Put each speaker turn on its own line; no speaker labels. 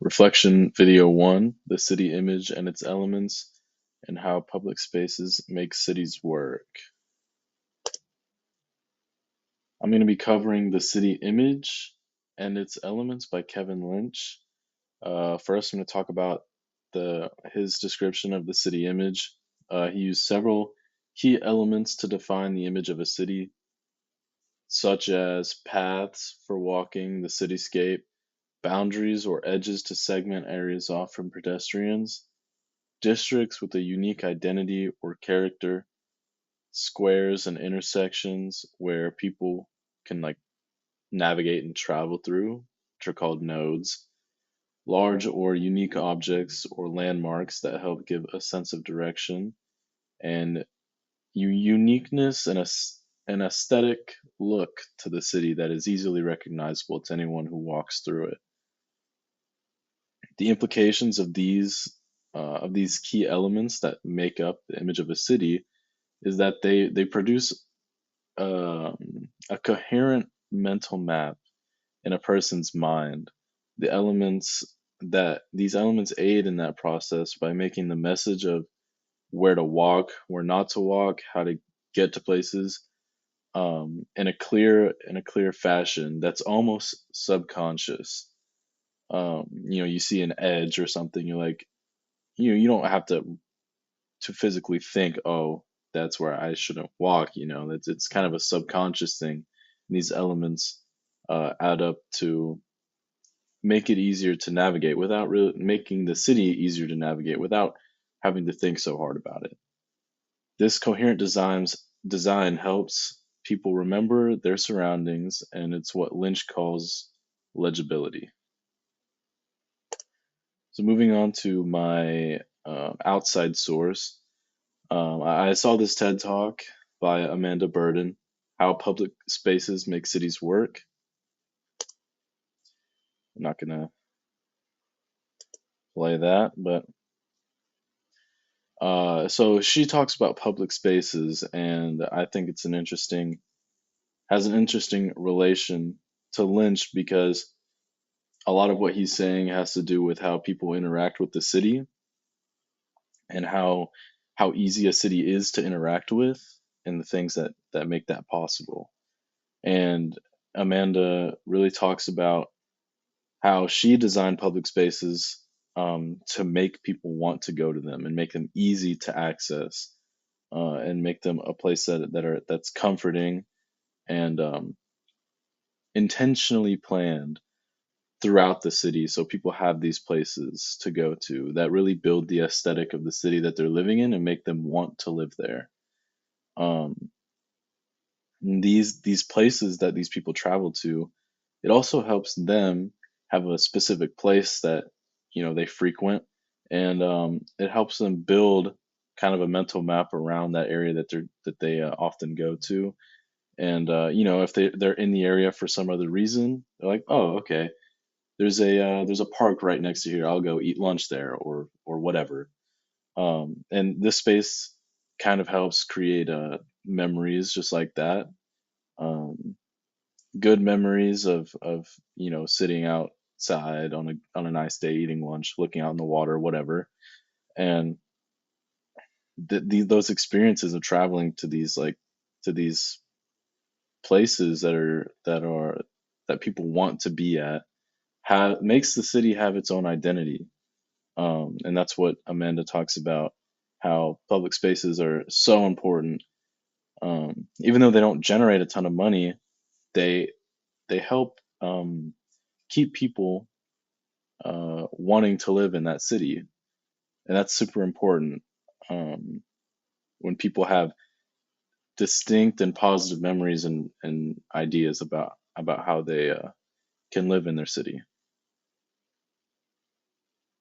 Reflection Video 1, The City Image and Its Elements, and How Public Spaces Make Cities Work. I'm going to be covering The City Image and Its Elements by Kevin Lynch. First, I'm going to talk about his description of the city image. He used several key elements to define the image of a city, such as paths for walking the cityscape, boundaries or edges to segment areas off from pedestrians, districts with a unique identity or character, squares and intersections where people can navigate and travel through, which are called nodes, large or unique objects or landmarks that help give a sense of direction, and uniqueness and an aesthetic look to the city that is easily recognizable to anyone who walks through it. The implications of these key elements that make up the image of a city is that they produce a coherent mental map in a person's mind. These elements aid in that process by making the message of where to walk, where not to walk, how to get to places, in a clear fashion that's almost subconscious. You see an edge or something, you're like, you don't have to physically think, oh, that's where I shouldn't walk. It's kind of a subconscious thing. These elements add up to make it easier to navigate without really making the city easier to navigate without having to think so hard about it. This coherent design helps people remember their surroundings, and it's what Lynch calls legibility. So moving on to my outside source, I saw this TED Talk by Amanda Burden, How Public Spaces Make Cities Work. I'm not gonna play that, but so she talks about public spaces, and I think has an interesting relation to Lynch because a lot of what he's saying has to do with how people interact with the city and how easy a city is to interact with and the things that make that possible. And Amanda really talks about how she designed public spaces to make people want to go to them and make them easy to access, and make them a place that's comforting and intentionally planned throughout the city, so people have these places to go to that really build the aesthetic of the city that they're living in and make them want to live there. Um, these places that these people travel to, it also helps them have a specific place that they frequent, and it helps them build kind of a mental map around that area that they often go to. And if they're in the area for some other reason, they're like, oh, okay, there's a park right next to here. I'll go eat lunch there or whatever. And this space kind of helps create memories just like that. Um, Good memories of sitting outside on a nice day, eating lunch, looking out in the water, whatever. And those experiences of traveling to these places that people want to be at makes the city have its own identity. And that's what Amanda talks about, how public spaces are so important. Even though they don't generate a ton of money, they they help keep people wanting to live in that city, and that's super important. Um, when people have distinct and positive memories and ideas about how they can live in their city.